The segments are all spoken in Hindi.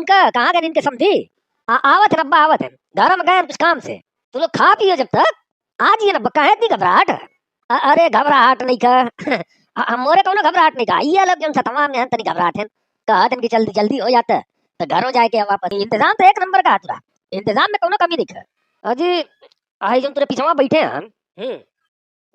उनका कहाँ गए इनके समझी आवत है रब्बा आवत है घर में गए कुछ काम से तू लोग खा पियो जब तक आज ये ना कहे इतनी घबराहट अरे घबराहट नहीं का मोरे कौन घबराहट नहीं का ये लोग जो तमाम में तनी घबराहट है कहत कि जल्दी जल्दी हो जाता तो घरों जाके वापस इंतजाम तो एक नंबर का तुरा इंतजाम में कोनो कमी नहीं है अजी आई जो तेरे पीछे बैठे हैं हम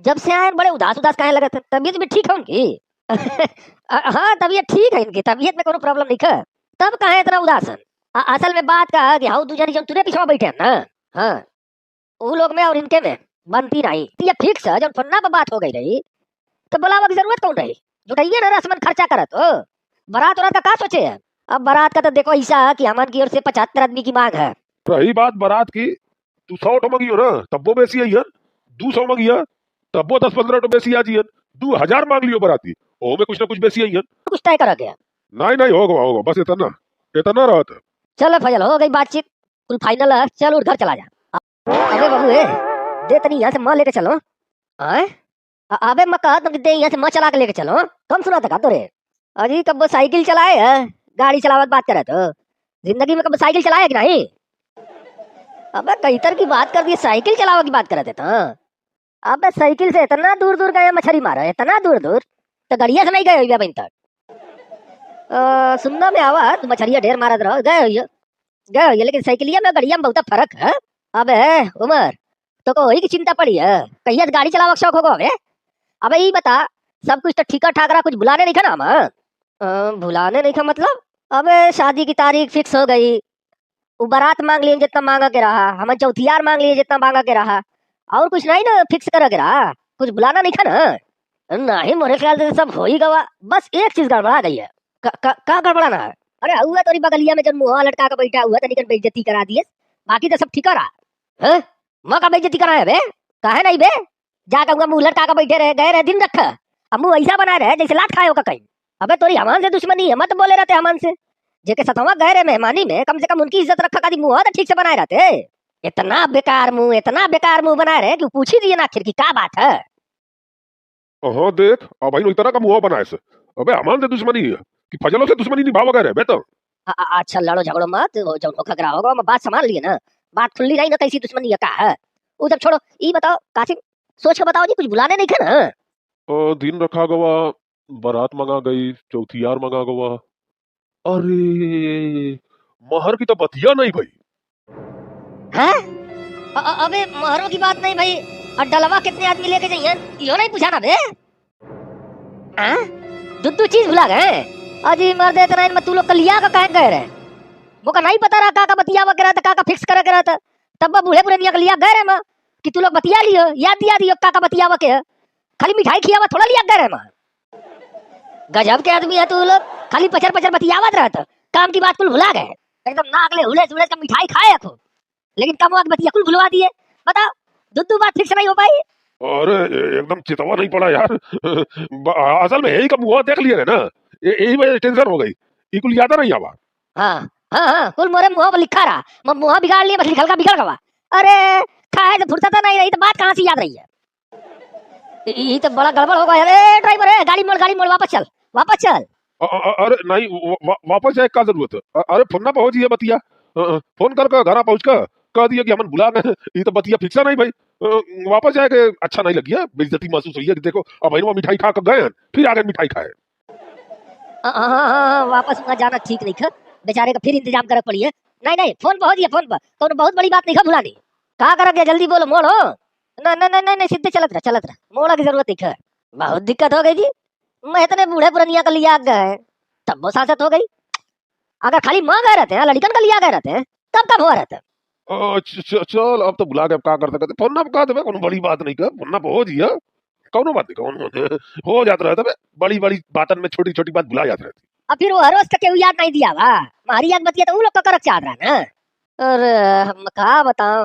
जब से आए बड़े उदास उदास कहने लगे थे तबीयत भी ठीक है उनकी हाँ तबीयत ठीक है इनकी तबीयत में कोनो प्रॉब्लम नहीं है तब कहे इतना उदासन असल में बात का कि हाउ दूसरी जो तुरे पीछे बैठे हैं ना हाँ वो लोग में और इनके में बनती नहीं तो ये फिक्स है जब फन्ना पर बात हो गई रही तो बुलावा की जरूरत कौन रही जुटाइए ना रसमन खर्चा करत हो बारात वारात का क्या सोचे है अब बारात का तो देखो ऐसा है कि अमन की ओर से 75 आदमी की मांग है रही बात बारात की तू 100 टो मंगी हो ना तब वो बेसी आई है 200 मंगी है तब वो 10-15 टो बेसी आज है 2000 मांग लियो बाराती ओ में कुछ ना कुछ बेसी आई है कुछ तय करा गया नहीं नहीं होगा बस इतना रहत चलो फजल हो गई बातचीत कुल फाइनल है चल उठ घर चला जा अबे बाबू दे तनी यहाँ से माँ लेके चलो अबे मैं कहा दे यहाँ से माँ चला के लेके चलो कम सुना था तोरे अजी कब वो साइकिल चलाए है गाड़ी चलावत बात करे तो जिंदगी में कब साइकिल चलाए कि नहीं अबे कईतर की बात कर दी साइकिल चलावा की बात करे थे तो अबे साइकिल से इतना दूर दूर गए मछली मारा इतना दूर दूर तो गड़िया से नहीं गए हुए तक सुनना में आवा तुम मछलियाँ ढेर मारत रहो गए लेकिन साइकिलिया में गड़िया में बहुत फर्क है अबे उमर तो वही की चिंता पड़ी है कहिए गाड़ी चलावा शौक होगा अबे ये बता सब कुछ तो ठीका ठाक रहा कुछ बुलाने नहीं था ना बुलाने नहीं था मतलब अबे शादी की तारीख फिक्स हो गई वो बारात मांग लिए जितना मांगा के रहा हम चौथियार मांग लिए जितना मांगा के रहा और कुछ नहीं ना फिक्स करा के रहा कुछ बुलाना नहीं था ना नहीं मेरे ख्याल से सब हो ही गवा बस एक चीज गड़बड़ा गई है का गड़बड़ाना है अरे हुआ तोरी बगलिया में जब मुँह लटका के बैठा हुआ तनिक बेइज्जती करा दिए बाकी तो सब ठीक रहा माँ का बेइज्जती करा है बे काहे नहीं बे जाकर मुँह लटका के बैठे रहे गए रहे दिन रखा अब मुँह ऐसा बना रहे जैसे लात खाए होगा कहीं अबे तोरी हमान से दुश्मनी है मत बोले रहते हमान से जेके सतवा गए रहे मेहमानी में कम से कम उनकी इज्जत रखा का मुँह तो ठीक से बनाए रहते इतना बेकार मुँह बनाए रहे कि पूछ ही दिए ना आखिर की क्या बात है हाँ देख अब भाई इस तरह का मुँह बनाए से अबे हमान से दुश्मनी है कि फजलों से दुश्मनी निभावा गए रहे तो अच्छा लड़ो झगड़ो मत जो खगरा होगा मैं बात संभाल लिए ना बात खुली नहीं ना कैसी दुश्मनी है का है वो जब छोड़ो ये बताओ कासिम सोच के बताओ जी कुछ बुलाने नहीं थे ना दिन रखा गवा बारात मंगा गई चौथियार मंगा गवा अरे महर की तो बतिया नहीं भाई हैं अबे महरों की बात नहीं भाई और डलवा कितने आदमी लेके जाइए यो नहीं पूछा ना बे दो चीज भुला गए अजी मर्द इतना में तू लोग कलिया का कहे गए रहे वो का नहीं पता रहा का बतिया वगैरह था का फिक्स करा करा था तब बूढ़े पुरानिया का लिया गए रहे मां कि तू लोग बतिया लियो याद दिया दियो का बतिया वके खाली मिठाई खियावा थोड़ा लिया गए रहे मां गजब के आदमी है तू लोग खाली पचर बतियावत रहता काम की बात कुल भुला गए एकदम नाक ले हुले जुले का मिठाई खाए खूब लेकिन कम वक्त बतिया कुल भुलवा दिए बताओ दो बात फिक्स नहीं हो पाई अरे एकदम चितवा नहीं पड़ा यार असल में यही का मुँह देख लिया है ना यही वजह टेंशन हो गई ये कुल याद नहीं आवा हाँ कुल मोरे मुँह पर लिखा रहा मैं मुँह बिगाड़ लिया बस लिखल का बिगड़ गवा अरे खाए तो फुर्सत नहीं रही तो बात कहाँ से याद रही है ये तो बड़ा गड़बड़ होगा अरे ड्राइवर है गाड़ी मोड़ वापस चल अरे नहीं वापस जाए का जरूरत है अरे फोन ना पहुंची है बतिया फोन कर घर पहुंच कर कह दिया कि हमन बुला गए ये तो बतिया फिक्सा नहीं भाई वापस जाए के अच्छा नहीं लगी है बेइज्जती महसूस हुई है कि देखो अब भाई वो मिठाई खा कर गए फिर आगे मिठाई खाए वापस वहाँ जाना ठीक नहीं है बेचारे का फिर इंतजाम कर पड़ी है नहीं फोन पहुंच गया फोन पर तो बहुत बड़ी बात नहीं है भुलानी कहा कर जल्दी बोलो मोड़ो नहीं सीधे चलत रहा मोड़ा की जरूरत नहीं है बहुत दिक्कत हो गई जी मैं इतने बूढ़े पुरानिया का लिया गए तब वो सांसद हो गई अगर खाली माँ गए रहते हैं लड़कन का लिया गए रहते हैं तब कब हुआ रहता चल अब तो बुला के क्या कर सकते फोन ना कहा दे कोनो बड़ी बात नहीं कर फोन ना पहुंच गया कौनो बात नहीं कौन हो जाता रहता है बड़ी बातन में छोटी छोटी बात भुला जाती रहती अब फिर वो हर रोज का याद नहीं दिया वा हमारी याद बतिया तो उन लोग का करक चाह रहा ना अरे हम कहा बताओ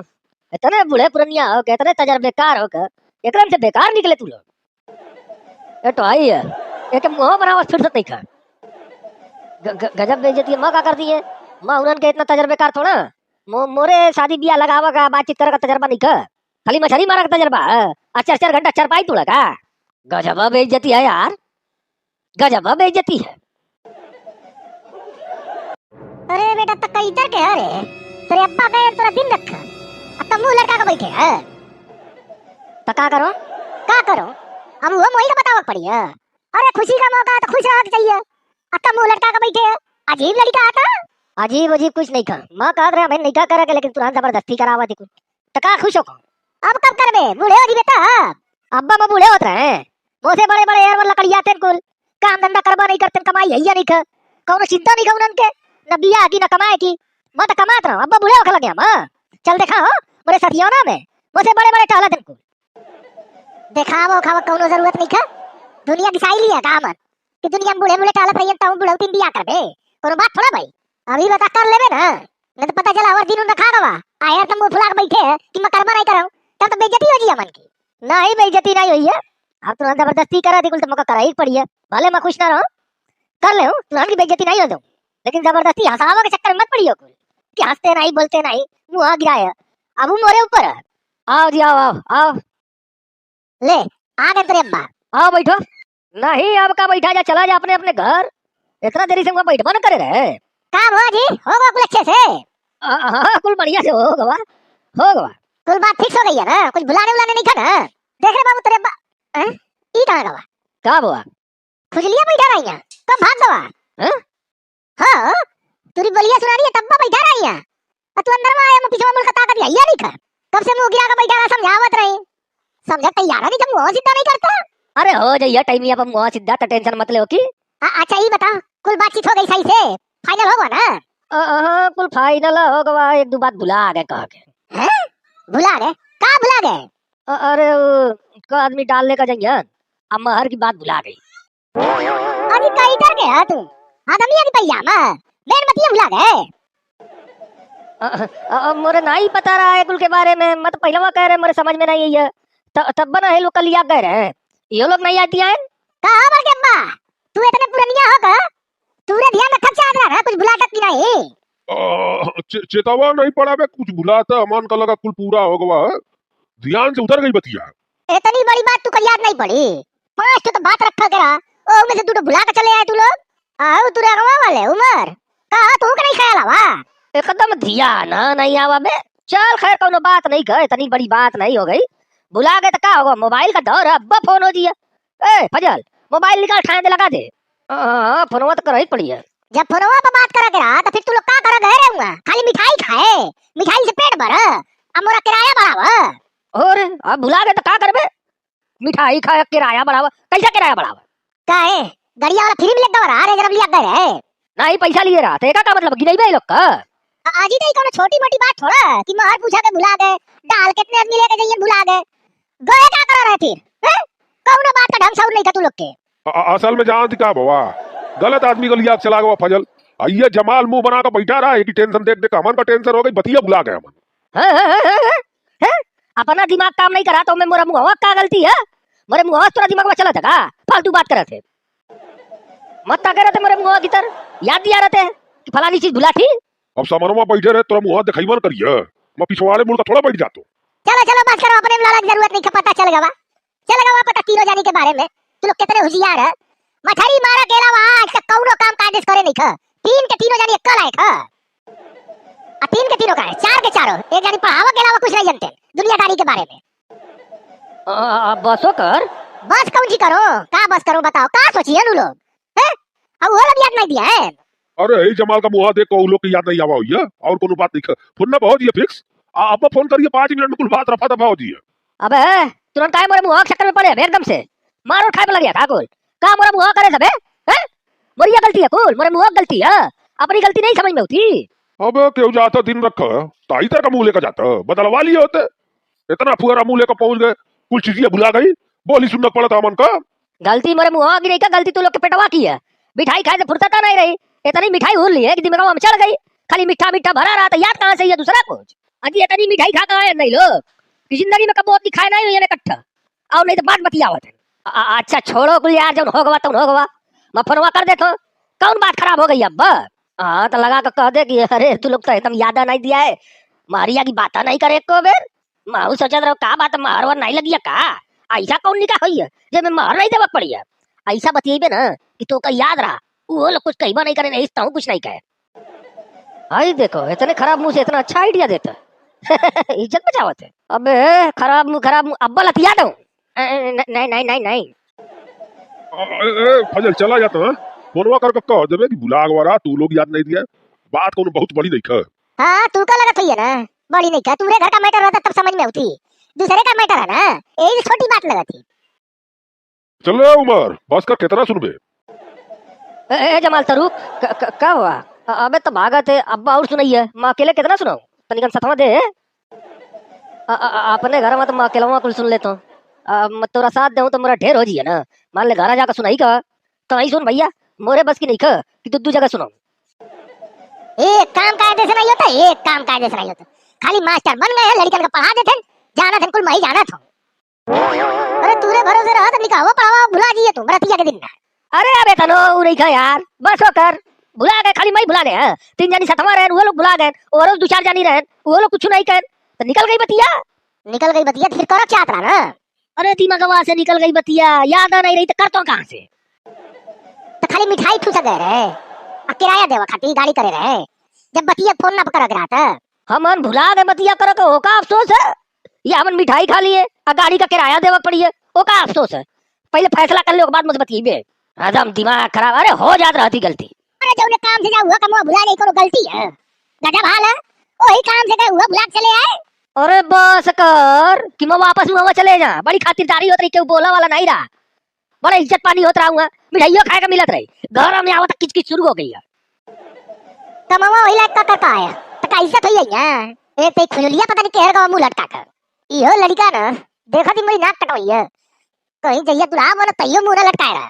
इतने बूढ़े पुरानिया हो के इतने तजर्बेकार हो के एकदम से बेकार निकले तू लोग ये तो आई है एक मुँह बनावा फिर से नहीं खा गजब बेइज्जती माँ का कर दी है माँ उन्हन के इतना तजर्बेकार थोड़ा मोरे शादी ब्याह लगावा का बातचीत करे का तजर्बा नहीं का खाली मछली मारा का तजर्बा अच्छा 4 घंटा चरपाई तोड़ा का गजब बेइज्जती है यार गजब बेइज्जती है अरे बेटा तक्का इधर के अरे तेरे अब्बा गए तोरा दिन रखा अब मुंह लड़का के बैठे है तो का करो अब वो मोही का बतावक पड़ी है। अरे खुशी का मौका है तो खुश रहना चाहिए। अब मुंह लड़का के बैठे है अजीब लड़का आता अजीब अजीब कुछ नहीं खा माँ कह रहे हमें नहीं कहा करे लेकिन तुरंत जबरदस्ती करावा थी कुछ तो का खुश हो अब कब करबे बूढ़े हो जी बेटा अब्बा मैं बूढ़े होते हैं मोसे बड़े बड़े यार लकड़िया तेन कुल काम धंधा करवा नहीं करते कमाई है या नहीं खा कौनो चिंता नहीं कौन के न बिया की न कमाए की मैं तो कमात रहा अब्बा बूढ़े होके लगे माँ चल देखा हो मेरे सतियोना में मोसे बड़े बड़े टहला तेन कुल देखावो खावा कौनो जरूरत नहीं खा दुनिया दिसाई लिया काम कि दुनिया में बूढ़े बूढ़े टहलत रहिए ताऊ बुढ़ौती बिया करबे कोनो बात थोड़ा भाई अभी बता कर लेबे ना नहीं तो पता चला और दिन रखा गवा आया तुम मुंह फुला के बैठे है कि मैं कर्मा नहीं कराऊं तब तो बेइज्जती हो जी मन की नहीं बेइज्जती नहीं हुई है अब तुरंत जबरदस्ती करा थी कुल तो मौका करा ही पड़ी है भले मैं खुश ना रहूं कर ले तुरंत की बेइज्जती नहीं हो जाऊं लेकिन जबरदस्ती हंसावा के चक्कर में मत पड़ियो कुल कि हंसते नहीं बोलते नहीं मुंह गिराया अब मोरे ऊपर है आओ जी आओ ले आ गए तेरे अब्बा आओ बैठो नहीं अब का बैठा जा चला जा अपने अपने घर इतना देरी से वहां बैठवा न करे रहे काम हो जी होगा कुल अच्छे से हाँ कुल बढ़िया से हो गवा कुल बात फिक्स हो गई है ना कुछ बुलाने नहीं था ना देख रहे बाबू तेरे अब्बा ई कहां गवा का हुआ खुजलियां बैठा रही हैं कब भाग गवा हां तुरी बलिया सुना रही है तब्बा बैठा रही है और तू अंदर में आया मैं पीछे मुड़ का ताकत है नहीं खा कब से मुंह गिरा के बैठा रहा समझावत रही समझ तैयार नहीं जब मुंह सीधा नहीं करता अरे हो जाइए टाइम यहाँ पर मुंह सीधा तो टेंशन मत ले की अच्छा ये बता कुल बातचीत हो गई सही से फाइनल होगा ना हाँ कुल फाइनल हो गवा एक दो बात भुला गए कह के हैं भुला गए का भुला गए अरे को आदमी डालने का जाइए अब महर की बात भुला गई अभी कहीं कर गया तू आदमी की पैया में मेन मत ये भुला गए मोरे नहीं पता रहा है कुल के बारे में मत पहले वो कह रहे मेरे समझ में नहीं है तब बना है लोग कल याद कह रहे हैं ये लोग नहीं आती हैं कहां बोल के अब्बा तू इतने पुरानिया होगा तूने ध्यान रखा चाह रहा है कुछ भुला तक नहीं चेतावा नहीं पड़ा बे कुछ भुलाता अमान का लगा कुल पूरा हो गवा ध्यान से उधर गई बतिया इतनी बड़ी बात तू कल याद नहीं पड़ी 5 तो बात रखा करा ओ में से तू तो भुला के चले आए तू लोग आओ तू रगवा वाले उमर कहा तू का नहीं ख्याल आवा एकदम ध्यान नहीं आवा बे चल खैर कोनो बात नहीं कह इतनी बड़ी बात नहीं हो गई बुला गए तो क्या होगा मोबाइल का दौर है अब्बा फोन हो जिया ए फजल मोबाइल निकाल ठाए दे लगा दे फोनवा तो कर ही पड़ी है जब फोनवा पर बात करा करा तो फिर तू लोग का करा गए रहूंगा खाली मिठाई खाए मिठाई से पेट भर अब मोरा किराया बढ़ावा और अब भुला गए तो क्या करबे मिठाई खाए किराया बढ़ावा कैसा किराया बढ़ावा काहे गाड़िया वाला फ्री में लेके रहा रे जब लिया गए रे नहीं पैसा लिए रहा थे का मतलब गिनई बे लोग का आज ही नहीं कोनो छोटी मोटी बात थोड़ा कि महर पूछा के भुला गए डाल कितने आदमी लेके जाइए भुला गए गए क्या करा रहे फिर कौनो बात का ढंग से नहीं था तू लोग के असल में जान दिखा बाबा गलत आदमी को लिया चला गया फजल आइए जमाल मुंह बना कर बैठा रहा है कि टेंशन देख देख अमन का टेंशन हो गई बतिया भुला गया अमन अपना दिमाग काम नहीं करा तो मैं मोरा मुंह का गलती है मेरे मुंह तोरा दिमाग में चला था फालतू बात कर रहे थे मत कह रहे थे मेरे मुंह की तरह याद दिया रहे थे कि फलानी चीज भुला थी अब समरमा बैठे रहे तोरा मुंह दिखाई मन करिए मैं पिछवाड़े मुड़ का थोड़ा बैठ जातो चलो बस करो अपने बुलाने की जरूरत नहीं पता चल गया पता तीनों जाने के बारे में तू लोग कितने होशियार है मछरी मारा के अलावा आज तक कौनो काम काज करे नहीं खा तीन के तीनों जानी कल आए खा तीन के तीनों का है चार के चारों एक जानी पढ़ावा के अलावा कुछ नहीं जानते दुनियादारी के बारे में बसो कर बस कौन सी करो का बस करो बताओ का सोचिए नु लोग हैं अब वो लोग याद नहीं दिया है अरे यही जमाल का मुंह देख को लोग की याद नहीं आवा हुई है और कोनो बात नहीं फोन ना बहुत ही फिक्स आप फोन करिए 5 मिनट में कुल बात रफा दफा हो जी अबे तुरंत आए मोरे मुंह चक्कर में पड़े एकदम से मारो खाए पे लग गया था कुल का मोरे मुंह करे सबे हैं मोरी गलती है कुल मोरे मुंह गलती है अपनी गलती नहीं समझ में होती अब क्यों जाता दिन रखा ताई तर का मुंह लेकर जाता बदलवा लिए होते इतना फुहरा मुंह लेकर पहुंच गए कुछ चीजें भुला गई बोली सुनना पड़ा था अमन का गलती मोरे मुंह की नहीं का गलती तू लोग के पेटवा की है मिठाई खाए से फुर्सत नहीं रही इतनी मिठाई उड़ ली है कि दिमाग में चढ़ गई खाली मीठा मीठा भरा रहा था याद कहाँ से ये दूसरा कुछ अजी इतनी मिठाई खा कहाँ है नहीं लोग जिंदगी में कभी उतनी खाए नहीं इकट्ठा और नहीं तो बात बतियावत है अच्छा छोड़ो कुल यार जब हो गवा मैं फोनवा कर देता कौन बात खराब हो गई अब हाँ तो लगा कर कह दे कि अरे तू लोग तो एकदम यादा नहीं दिया है मारिया की बात नहीं करे को बेर माहू सोचा रहो का बात मारवर नहीं लगी है का ऐसा कौन निकाह हुई है जब मैं मार नहीं देवा पड़ी है ऐसा बतिएबे ना कि तो का याद रहा वो लोग कुछ कहबा नहीं करे नहीं कुछ नहीं कहे आई देखो इतने खराब मुंह से इतना अच्छा आइडिया देता इज्जत बचावत है। अबे खराब मुंह अब्बा लतिया दो। नहीं नहीं नहीं नहीं। फजल चला जाता है फोनवा करके कह देबे कि बुला गवारा तू लोग याद नहीं दिया बात कोनो बहुत बड़ी नहीं ख। हाँ तू का लगत हुई है ना बड़ी नहीं का तुम्हारे घर का मैटर रहता तब समझ में होती दूसरे का मैटर है ना यही छोटी बात लगती। चले उमर बस कर कितना सुनबे। ए जमाल तरू क्या हुआ? अबे तो भागत है अब्बा और सुनाइए माँ अकेले कितना सुनाऊं तनिकन सतवा दे। अपने घर में तो माँ अकेला कुल सुन लेता हूँ तोरा साथ दे तो मेरा ढेर हो जी है ना। मान ले घर जाकर सुनाई का तो आई सुन भैया मोरे बस की नहीं ख कि दू जगह सुनाऊं। एक काम कायदे से नहीं होता एक काम कायदे से नहीं होता खाली मास्टर बन गए लड़कन का पढ़ा देते जाना थे कुल मही जाना था। अरे तूरे भरोसे रहा तो निकाहो पढ़ावा भुला दिए तू बरतिया के दिन में। अरे अबे तनो नहीं खा यार बस हो कर भुला गए खाली मैं भुला गए। तीन जानी सतवा रहे वो लोग भुला गए और दो चार जानी रहे वो लोग कुछ नहीं कहे तो निकल गई बतिया फिर करो क्या ना। अरे दिमागवा से निकल गई बतिया याद आ नहीं रही तो करता कहाँ से। तो खाली मिठाई ठूसा गए रहे किराया देवा खाती गाड़ी करे रहे जब बतिया फोन ना पकड़ रहा था हमन भुला गए बतिया करो का होका अफसोस है। ये हमन मिठाई खा लिए और गाड़ी का किराया देवा पड़ी है होका अफसोस है। पहले फैसला कर ले के बाद मुझे बतिए एकदम दिमाग खराब। अरे हो जात रहती गलती। अरे जो काम से जा हुआ कमवा भुला नहीं करो गलती है गजब हाल है वही काम से गए हुआ भुला चले आए। अरे बस कर कि मैं वापस मुआ चले जा बड़ी खातिरदारी होत रही क्यों बोला वाला नहीं रहा बड़ा इज्जत पानी होत रहा मिठाइयों खाए का मिलत रही घर में आवत किच किच शुरू हो गई है। कमवा वही लायक का करता है तो का इज्जत होई है एक पे खुजलिया पता नहीं केहर का मुंह लटका कर इहो लड़का ना देखा थी मेरी नाक कटवाई है कहीं जइया दुल्हा मन तइयो मुंह ना लटकाए रहा